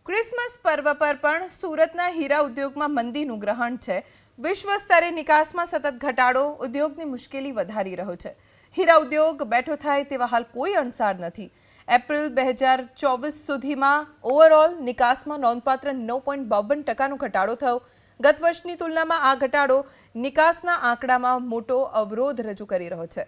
Christmas પર્વ પર પણ સુરતના હીરા ઉદ્યોગમાં મંદીનું ગ્રહણ છે। વિશ્વ સ્તરે નિકાસમાં સતત ઘટાડો ઉદ્યોગની મુશ્કેલી વધારી રહ્યો છે। હીરા ઉદ્યોગ બેઠો થાય તેવા હાલ કોઈ અણસાર નથી। એપ્રિલ 2024 સુધીમાં ઓવરઓલ નિકાસમાં નોંધપાત્ર 9.52% ઘટાડો થયો। ગત વર્ષની તુલનામાં આ ઘટાડો નિકાસના આંકડામાં મોટો અવરોધ રજૂ કરી રહ્યો છે।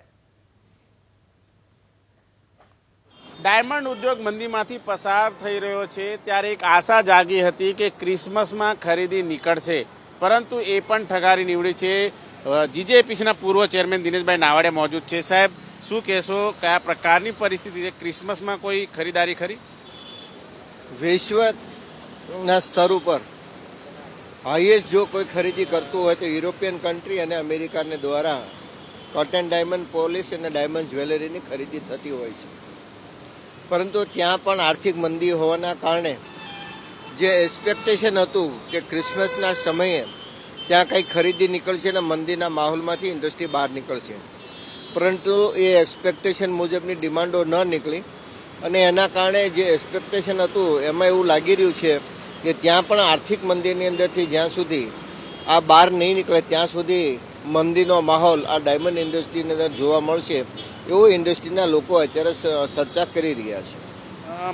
ડાયમંડ ઉદ્યોગ મંદીમાંથી પસાર થઈ રહ્યો છે ત્યારે એક આશા જાગી હતી કે ક્રિસમસમાં ખરીદી નીકળશે, પરંતુ એ પણ ઠગારી નીવડી છે। જીજેપીસીના પૂર્વ ચેરમેન દિનેશભાઈ નાવાડિયા મોજૂદ છે। સાહેબ, શું કહેશો, કયા પ્રકારની પરિસ્થિતિ છે? ક્રિસમસમાં કોઈ ખરીદારી ખરી? વિશ્વના સ્તર ઉપર હાઈએસ્ટ જો કોઈ ખરીદી કરતું હોય તો યુરોપિયન કન્ટ્રી અને અમેરિકાને દ્વારા કટ એન્ડ ડાયમંડ પોલિશ અને ડાયમંડ જ્વેલરીની ખરીદી થતી હોય છે, પરંતુ ત્યાં પણ આર્થિક મંદી હોવાના કારણે જે એક્સપેક્ટેશન હતું કે ક્રિસમસના સમયે ત્યાં કંઈ ખરીદી નીકળશે અને મંદીના માહોલમાંથી ઇન્ડસ્ટ્રી બહાર નીકળશે, પરંતુ એ એક્સપેક્ટેશન મુજબની ડિમાન્ડો ન નીકળી અને એના કારણે જે એક્સપેક્ટેશન હતું એમાં એવું લાગી રહ્યું છે કે ત્યાં પણ આર્થિક મંદીની અંદરથી જ્યાં સુધી આ બહાર નહીં નીકળે ત્યાં સુધી મંદીનો માહોલ આ ડાયમંડ ઇન્ડસ્ટ્રીની અંદર જોવા મળશે એવો ઇન્ડસ્ટ્રીના લોકો અત્યારે ચર્ચા કરી રહ્યા છે।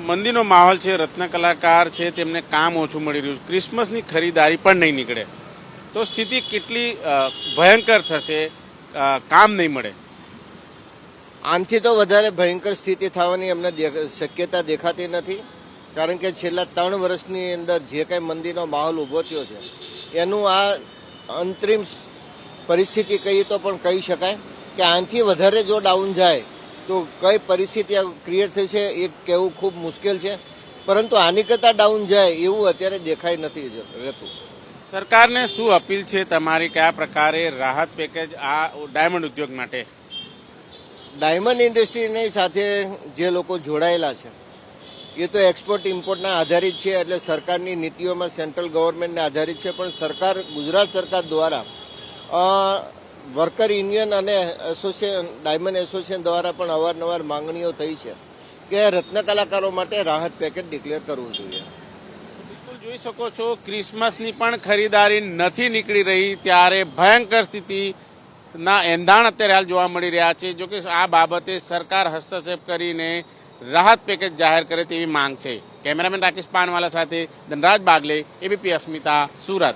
મંદીનો માહોલ છે, રત્ન કલાકાર છે, તેમને કામ ઓછું મળી રહ્યું છે, ક્રિસમસની ખરીદારી પણ નહીં નીકળે, તો સ્થિતિ કેટલી ભયંકર થશે? કામ નહીં મળે? આનાથી તો વધારે ભયંકર સ્થિતિ થવાની અમને શક્યતા દેખાતી નથી, કારણ કે છેલ્લા 3 વર્ષની અંદર જે કંઈ મંદીનો માહોલ ઊભો થયો છે એનું આ અંતરિમ પરિસ્થિતિ કહીએ તો પણ કહી શકાય કે આનાથી વધારે જો ડાઉન જાય તો કઈ પરિસ્થિતિ ક્રિએટ થશે એ કહેવું ખૂબ મુશ્કેલ છે, પરંતુ આની કરતાં ડાઉન જાય એવું અત્યારે દેખાઈ નથી રહેતું। સરકારને શું અપીલ છે તમારી? કયા પ્રકારે રાહત પેકેજ આ ડાયમંડ ઉદ્યોગ માટે? ડાયમંડ ઇન્ડસ્ટ્રીની સાથે જે લોકો જોડાયેલા છે એ તો એક્સપોર્ટ ઇમ્પોર્ટના આધારિત છે, એટલે સરકારની નીતિઓમાં સેન્ટ્રલ ગવર્મેન્ટને આધારિત છે, પણ સરકાર, ગુજરાત સરકાર દ્વારા વર્કર યુનિયન અને ડાયમંડ એસોસિએશન દ્વારા પણ અવારનવાર માંગણીઓ થઈ છે કે રત્ન કલાકારો માટે રાહત પેકેજ ડિક્લેર કરવું જોઈએ। બિલકુલ જોઈ શકો છો, ક્રિસમસની પણ ખરીદારી નથી નીકળી રહી ત્યારે ભયંકર સ્થિતિના એંધાણ અત્યારે હાલ જોવા મળી રહ્યા છે। જોકે આ બાબતે સરકાર હસ્તક્ષેપ કરીને રાહત પેકેજ જાહેર કરે તેવી માંગ છે। કેમેરામેન રાકેશ પાનવાલા સાથે ધનરાજ બાગલે, એબીપી અસ્મિતા, સુરત।